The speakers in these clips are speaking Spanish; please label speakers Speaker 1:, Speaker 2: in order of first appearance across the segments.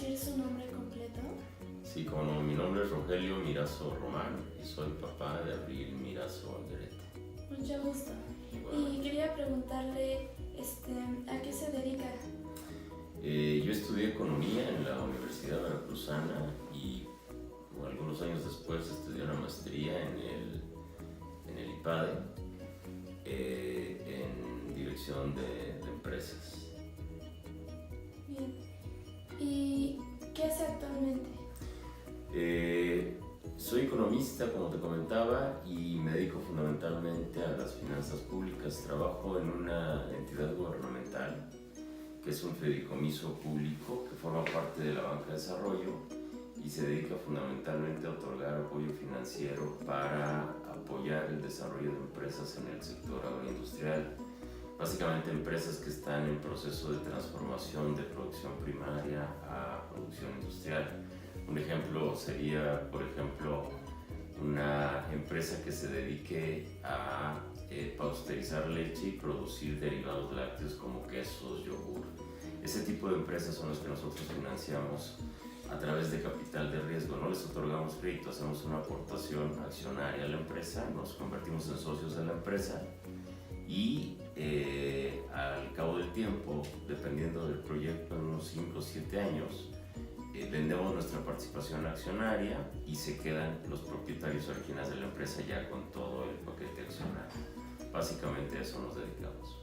Speaker 1: decir su nombre completo?
Speaker 2: Sí, como no, mi nombre es Rogelio Mirazo Román y soy papá de Abril Mirazo Alderete.
Speaker 1: Mucho gusto.
Speaker 2: Bueno,
Speaker 1: Y quería preguntarle, ¿a qué se dedica?
Speaker 2: yo estudié economía en la Universidad Veracruzana y algunos años después estudié una maestría en el IPADE en dirección de empresas.
Speaker 1: Bien. ¿Y qué hace actualmente?
Speaker 2: Soy economista, como te comentaba, y me dedico fundamentalmente a las finanzas públicas. Trabajo en una entidad gubernamental que es un fideicomiso público que forma parte de la Banca de Desarrollo y se dedica fundamentalmente a otorgar apoyo financiero para apoyar el desarrollo de empresas en el sector agroindustrial. Básicamente empresas que están en proceso de transformación de producción primaria a producción industrial. Un ejemplo sería, por ejemplo, una empresa que se dedique a pasteurizar leche y producir derivados lácteos como quesos, yogur. Ese tipo de empresas son las que nosotros financiamos a través de capital de riesgo. No les otorgamos crédito, hacemos una aportación accionaria a la empresa, nos convertimos en socios de la empresa y al cabo del tiempo, dependiendo del proyecto, en unos 5 o 7 años, vendemos nuestra participación accionaria y se quedan los propietarios originales de la empresa ya con todo el paquete accionario. Básicamente a eso nos dedicamos.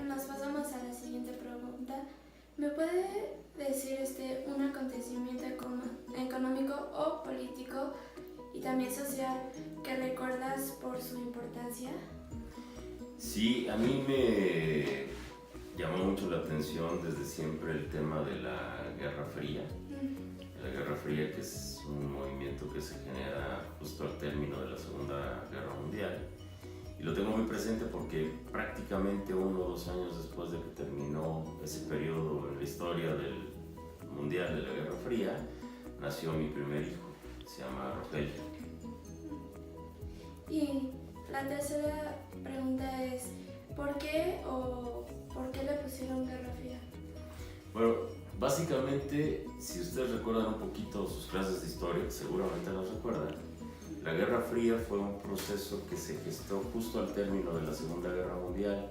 Speaker 1: Nos pasamos a la siguiente pregunta. ¿Me puede decir un acontecimiento económico o político y también social que recuerdas por su importancia?
Speaker 2: Sí, a mí me llamó mucho la atención desde siempre el tema de la Guerra Fría. La Guerra Fría, que es un movimiento que se genera justo al término de la Segunda Guerra Mundial. Y lo tengo muy presente porque prácticamente 1 o 2 años después de que terminó ese periodo en la historia del mundial de la Guerra Fría, nació mi primer hijo, se llama Rogelio.
Speaker 1: Y la tercera pregunta es, ¿por qué le pusieron Guerra Fría?
Speaker 2: Bueno, básicamente, si ustedes recuerdan un poquito sus clases de historia, seguramente las recuerdan, la Guerra Fría fue un proceso que se gestó justo al término de la Segunda Guerra Mundial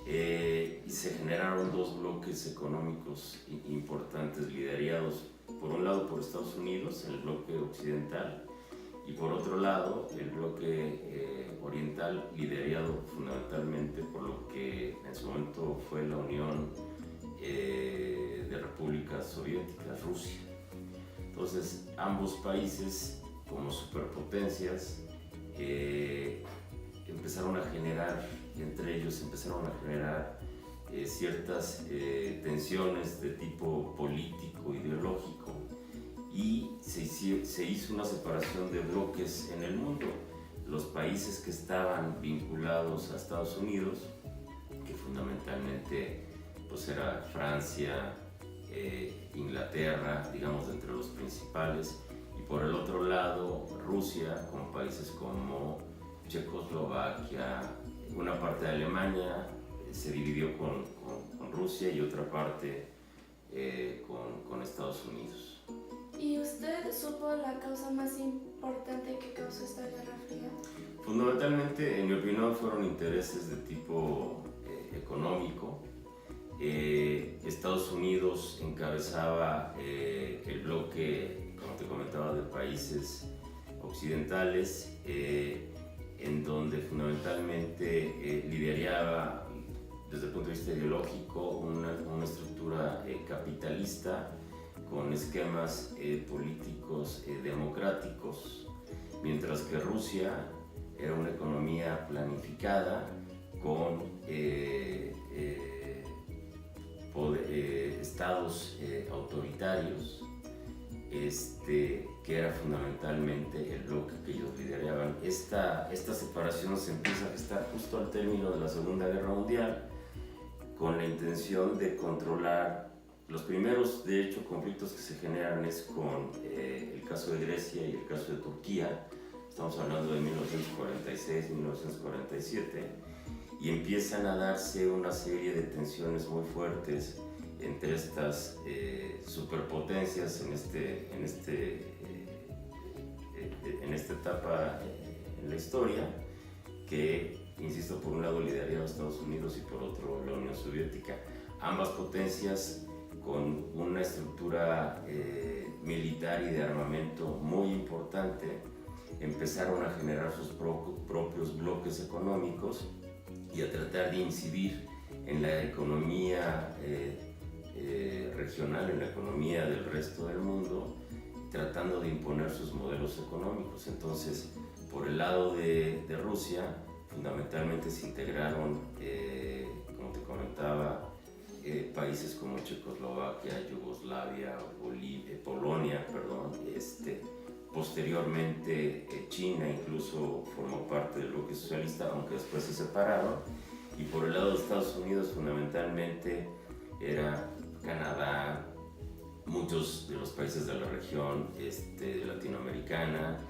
Speaker 2: y se generaron 2 bloques económicos importantes liderados por un lado por Estados Unidos, el bloque occidental, y por otro lado el bloque oriental liderado fundamentalmente por lo que en su momento fue la Unión de Repúblicas Soviéticas, Rusia. Entonces ambos países como superpotencias empezaron a generar, entre ellos empezaron a generar ciertas tensiones de tipo político, ideológico, y se hizo una separación de bloques en el mundo. Los países que estaban vinculados a Estados Unidos, que fundamentalmente pues era Francia, Inglaterra, digamos, entre los principales, y por el otro lado Rusia, con países como Checoslovaquia, una parte de Alemania se dividió con Rusia y otra parte con Estados Unidos.
Speaker 1: ¿Y usted supo la causa más importante que causó esta Guerra Fría?
Speaker 2: Fundamentalmente, en mi opinión, fueron intereses de tipo económico. Estados Unidos encabezaba el bloque, como te comentaba, de países occidentales, en donde fundamentalmente lideraba desde el punto de vista ideológico una estructura capitalista con esquemas políticos democráticos, mientras que Rusia era una economía planificada con estados autoritarios, que era fundamentalmente el bloque que ellos lideraban. Esta separación se empieza a gestar justo al término de la Segunda Guerra Mundial, con la intención de controlar. Los primeros, de hecho, conflictos que se generan es con el caso de Grecia y el caso de Turquía. Estamos hablando de 1946-1947, y empiezan a darse una serie de tensiones muy fuertes entre estas superpotencias en esta etapa en la historia, que, insisto, por un lado lideraría a Estados Unidos y por otro la Unión Soviética. Ambas potencias con una estructura militar y de armamento muy importante, empezaron a generar sus propios bloques económicos y a tratar de incidir en la economía regional, en la economía del resto del mundo, tratando de imponer sus modelos económicos. Entonces, por el lado de Rusia, fundamentalmente se integraron, como te comentaba, países como Checoslovaquia, Yugoslavia, Polonia, posteriormente China incluso formó parte del bloque socialista, aunque después se separaron. Y por el lado de Estados Unidos, fundamentalmente era Canadá, muchos de los países de la región latinoamericana,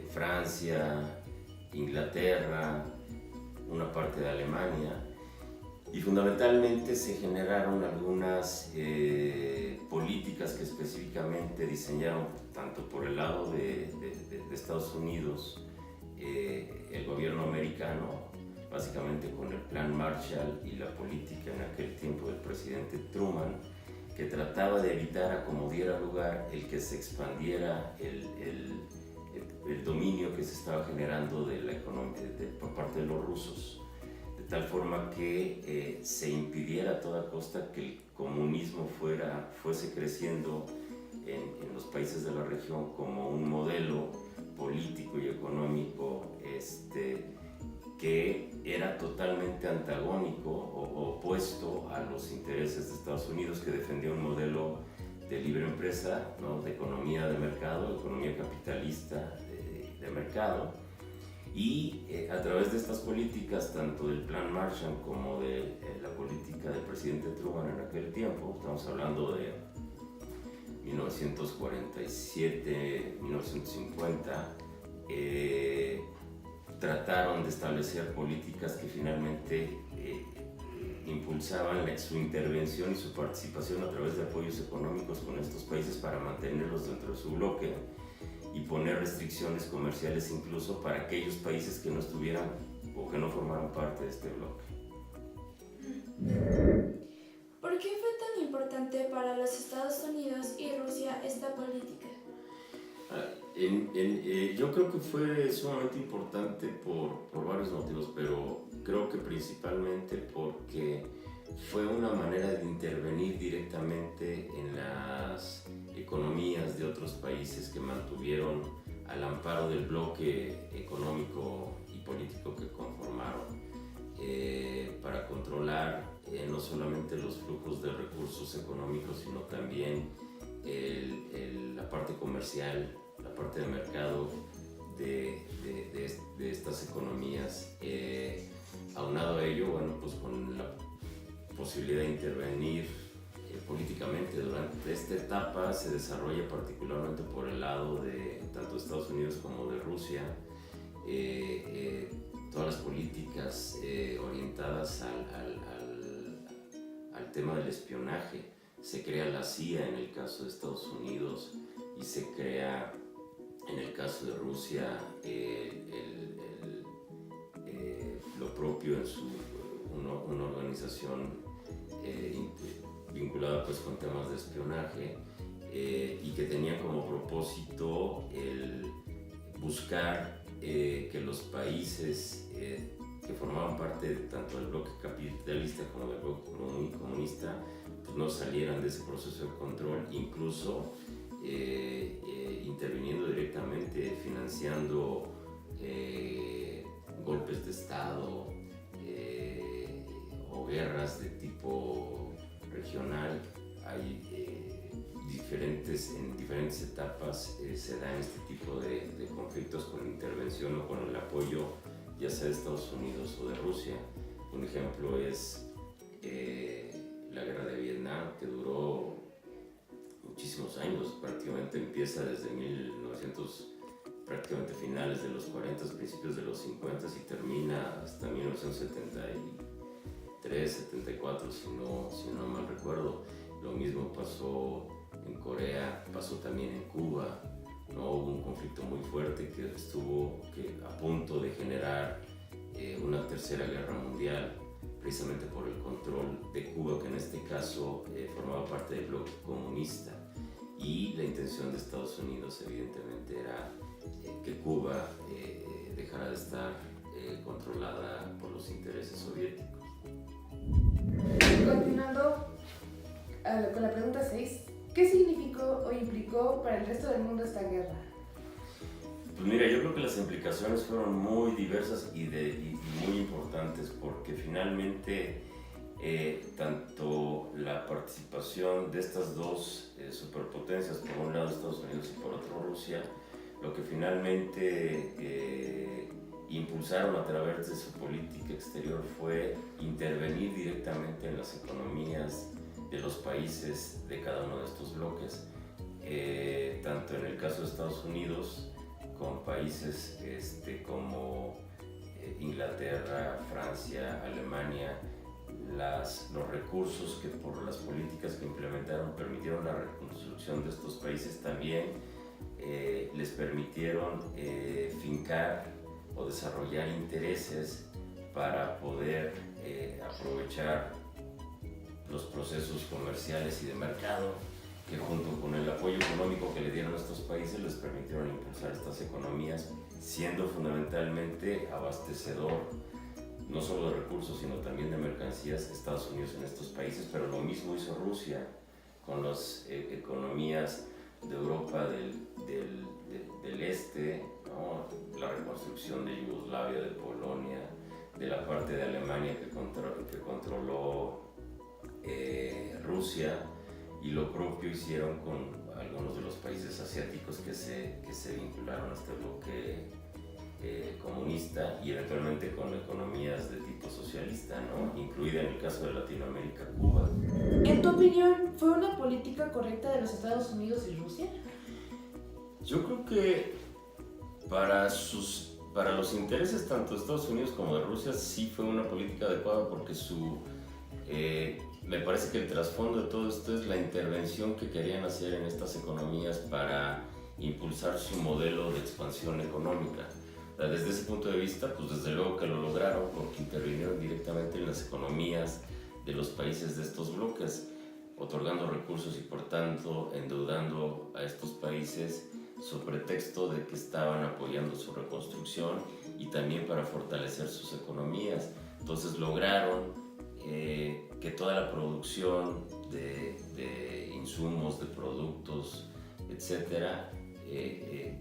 Speaker 2: Francia, Inglaterra, una parte de Alemania, y fundamentalmente se generaron algunas políticas que específicamente diseñaron tanto por el lado de Estados Unidos, el gobierno americano, básicamente con el Plan Marshall y la política en aquel tiempo del presidente Truman, que trataba de evitar a como diera lugar el que se expandiera el dominio que se estaba generando de la economía por parte de los rusos, de tal forma que se impidiera a toda costa que el comunismo fuese creciendo en los países de la región como un modelo político y económico que era totalmente antagónico o opuesto a los intereses de Estados Unidos, que defendía un modelo de libre empresa, ¿no? De economía de mercado, economía capitalista de mercado. Y a través de estas políticas, tanto del Plan Marshall como de la política del presidente Truman en aquel tiempo, estamos hablando de 1947, 1950, trataron de establecer políticas que finalmente impulsaban su intervención y su participación a través de apoyos económicos con estos países para mantenerlos dentro de su bloque y poner restricciones comerciales incluso para aquellos países que no estuvieran o que no formaran parte de este bloque.
Speaker 1: ¿Por qué fue tan importante para los Estados Unidos y Rusia esta política?
Speaker 2: Yo creo que fue sumamente importante por varios motivos, pero creo que principalmente porque fue una manera de intervenir directamente en las economías de otros países que mantuvieron al amparo del bloque económico y político que conformaron, para controlar no solamente los flujos de recursos económicos, sino también la parte comercial, la parte de mercado de estas economías. Aunado a ello, bueno, pues con la posibilidad de intervenir políticamente durante esta etapa, se desarrolla particularmente por el lado de tanto Estados Unidos como de Rusia, todas las políticas orientadas al tema del espionaje. Se crea la CIA en el caso de Estados Unidos y se crea en el caso de Rusia lo propio en una organización vinculada pues con temas de espionaje, y que tenía como propósito el buscar que los países que formaban parte tanto del bloque capitalista como del bloque comunista pues no salieran de ese proceso de control, incluso interviniendo directamente, financiando golpes de Estado o guerras de tipo regional. Hay en diferentes etapas se dan este tipo de conflictos con intervención o con el apoyo ya sea de Estados Unidos o de Rusia. Un ejemplo es la guerra de Vietnam, que duró muchísimos años, prácticamente empieza desde 1900, prácticamente finales de los 40, principios de los 50 y termina hasta 1973, 73, 74, si no mal recuerdo. Lo mismo pasó en Corea, pasó también en Cuba, ¿no? Hubo un conflicto muy fuerte que estuvo a punto de generar una tercera guerra mundial, precisamente por el control de Cuba, que en este caso formaba parte del bloque comunista. Y la intención de Estados Unidos evidentemente era que Cuba dejara de estar controlada por los intereses soviéticos.
Speaker 3: Continuando con la pregunta 6, ¿qué significó o implicó para el resto del mundo esta guerra?
Speaker 2: Pues mira, yo creo que las implicaciones fueron muy diversas y muy importantes, porque finalmente tanto la participación de estas dos superpotencias, por un lado Estados Unidos y por otro Rusia, lo que finalmente impulsaron a través de su política exterior fue intervenir directamente en las economías de los países de cada uno de estos bloques, tanto en el caso de Estados Unidos, con países como Inglaterra, Francia, Alemania, los recursos que por las políticas que implementaron permitieron la reconstrucción de estos países, también les permitieron fincar o desarrollar intereses para poder aprovechar los procesos comerciales y de mercado que, junto con el apoyo económico que le dieron a estos países, les permitieron impulsar estas economías, siendo fundamentalmente abastecedor no solo de recursos, sino también de mercancías Estados Unidos en estos países. Pero lo mismo hizo Rusia con las economías de Europa del Este, ¿no? La reconstrucción de Yugoslavia, de Polonia, de la parte de Alemania que controló Rusia, y lo propio hicieron con algunos de los países asiáticos que se vincularon a este bloque comunista, y eventualmente con economías de tipo socialista, ¿no? Incluida en el caso de Latinoamérica, Cuba.
Speaker 3: En tu opinión, ¿fue una política correcta de los Estados Unidos y Rusia?
Speaker 2: Yo creo que para los intereses tanto de Estados Unidos como de Rusia sí fue una política adecuada, porque me parece que el trasfondo de todo esto es la intervención que querían hacer en estas economías para impulsar su modelo de expansión económica. Desde ese punto de vista, pues desde luego que lo lograron, porque intervinieron directamente en las economías de los países de estos bloques, otorgando recursos y por tanto endeudando a estos países sobre pretexto de que estaban apoyando su reconstrucción y también para fortalecer sus economías. Entonces lograron que toda la producción de insumos, de productos, etcétera,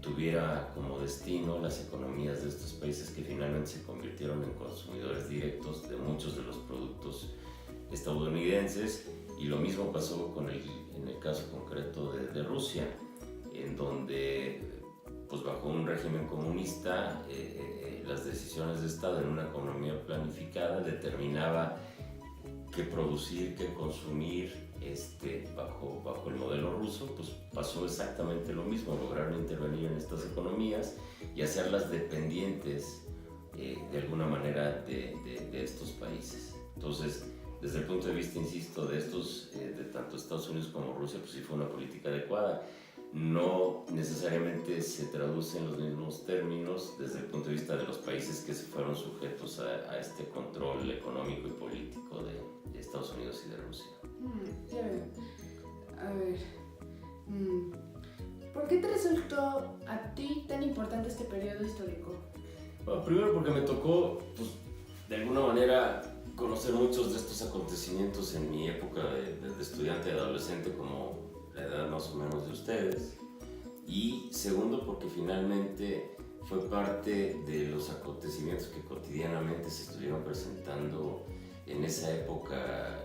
Speaker 2: tuviera como destino las economías de estos países, que finalmente se convirtieron en consumidores directos de muchos de los productos estadounidenses. Y lo mismo pasó en el caso concreto de Rusia, en donde, pues bajo un régimen comunista, las decisiones de Estado en una economía planificada determinaba qué producir, qué consumir. Bajo el modelo ruso, pues pasó exactamente lo mismo. Lograron intervenir en estas economías y hacerlas dependientes de alguna manera de estos países. Entonces, desde el punto de vista, insisto, de tanto Estados Unidos como Rusia, pues sí fue una política adecuada. No necesariamente se traduce en los mismos términos desde el punto de vista de los países que se fueron sujetos a este control económico y político de Estados Unidos y de Rusia.
Speaker 3: Ya veo. A ver, ¿por qué te resultó a ti tan importante este periodo histórico?
Speaker 2: Bueno, primero porque me tocó, pues, de alguna manera conocer muchos de estos acontecimientos en mi época de estudiante, de adolescente, como la edad más o menos de ustedes. Y segundo porque finalmente fue parte de los acontecimientos que cotidianamente se estuvieron presentando en esa época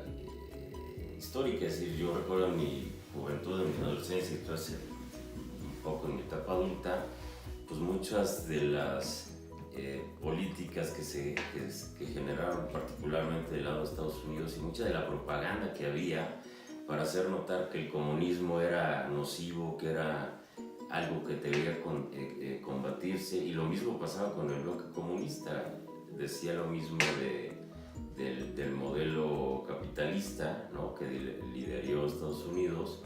Speaker 2: histórica. Es decir, yo recuerdo en mi juventud, en mi adolescencia y hace un poco en mi etapa adulta, pues muchas de las políticas que generaron particularmente del lado de Estados Unidos, y mucha de la propaganda que había para hacer notar que el comunismo era nocivo, que era algo que debía combatirse, y lo mismo pasaba con el bloque comunista. Decía lo mismo del modelo capitalista, ¿no? Que lideró Estados Unidos,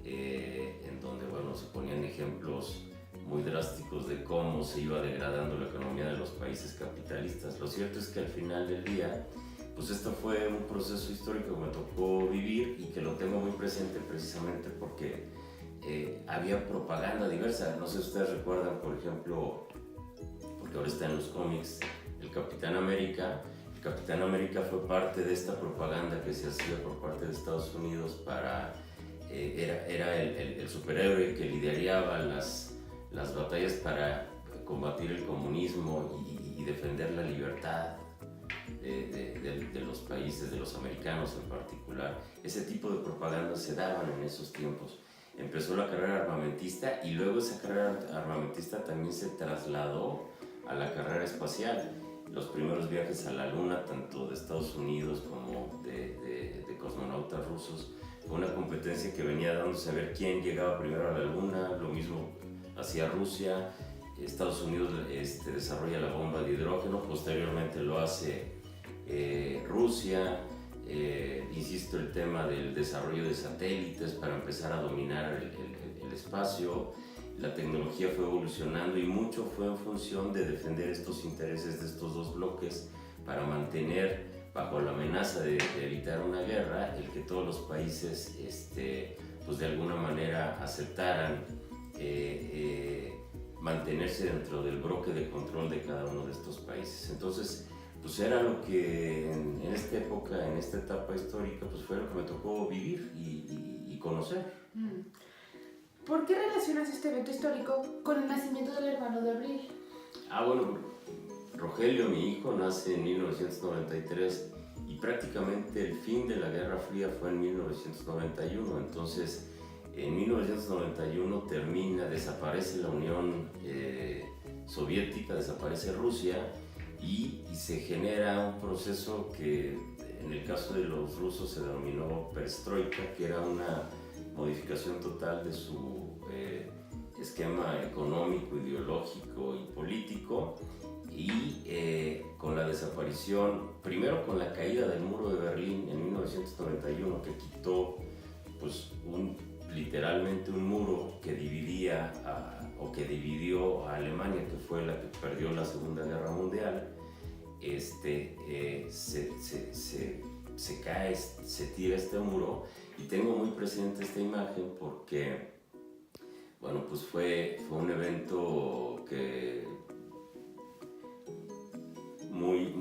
Speaker 2: en donde bueno, se ponían ejemplos muy drásticos de cómo se iba degradando la economía de los países capitalistas. Lo cierto es que al final del día, pues esto fue un proceso histórico que me tocó vivir y que lo tengo muy presente precisamente porque había propaganda diversa. No sé si ustedes recuerdan, por ejemplo, porque ahora está en los cómics, el Capitán América. El Capitán América fue parte de esta propaganda que se hacía por parte de Estados Unidos para... era el superhéroe que lideraba las batallas para combatir el comunismo y defender la libertad de los países, de los americanos en particular. Ese tipo de propaganda se daban en esos tiempos. Empezó la carrera armamentista y luego esa carrera armamentista también se trasladó a la carrera espacial. Los primeros viajes a la Luna, tanto de Estados Unidos como de cosmonautas rusos, fue una competencia que venía dándose a ver quién llegaba primero a la Luna. Lo mismo hacía Rusia. Estados Unidos desarrolla la bomba de hidrógeno, posteriormente lo hace Rusia. Insisto, el tema del desarrollo de satélites para empezar a dominar el espacio. La tecnología fue evolucionando y mucho fue en función de defender estos intereses de estos dos bloques para mantener bajo la amenaza de evitar una guerra, el que todos los países pues de alguna manera aceptaran mantenerse dentro del bloque de control de cada uno de estos países. Entonces, pues era lo que en esta época, en esta etapa histórica, pues fue lo que me tocó vivir y conocer.
Speaker 3: ¿Por qué relacionas este evento histórico con el nacimiento del hermano de Abril?
Speaker 2: Bueno, Rogelio, mi hijo, nace en 1993 y prácticamente el fin de la Guerra Fría fue en 1991. Entonces, en 1991 desaparece la Unión Soviética, desaparece Rusia y se genera un proceso que en el caso de los rusos se denominó perestroika, que era una modificación total de su esquema económico, ideológico y político, y con la desaparición, primero con la caída del muro de Berlín en 1991, que quitó pues literalmente un muro que dividió a Alemania, que fue la que perdió la Segunda Guerra Mundial. Se cae, se tira este muro, y tengo muy presente esta imagen porque, bueno, pues fue un evento que muy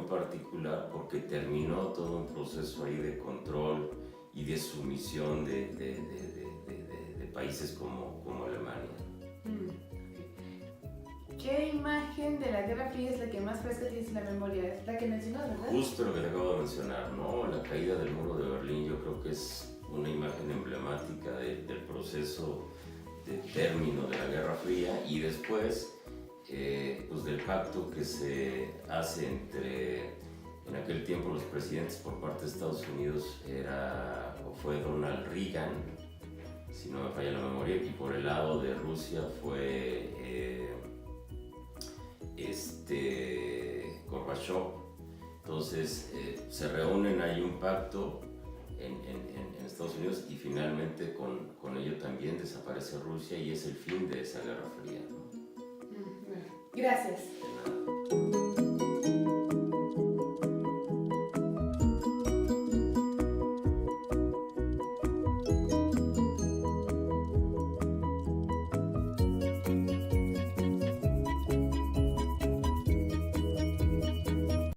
Speaker 2: particular, porque terminó todo un proceso ahí de control y de sumisión de países como Alemania.
Speaker 3: ¿Qué imagen de la Guerra Fría es la que más fresca tienes en la memoria? Es la que mencionas, ¿verdad?
Speaker 2: Justo lo que te acabo de mencionar, ¿no? La caída del muro de Berlín, yo creo que es una imagen emblemática del proceso de término de la Guerra Fría y después pues del pacto que se hace en aquel tiempo los presidentes por parte de Estados Unidos fue Donald Reagan, si no me falla la memoria, y por el lado de Rusia fue Gorbachev. Entonces se reúnen, hay un pacto en Estados Unidos y finalmente con ello también desaparece Rusia y es el fin de esa Guerra Fría, ¿no?
Speaker 3: Gracias.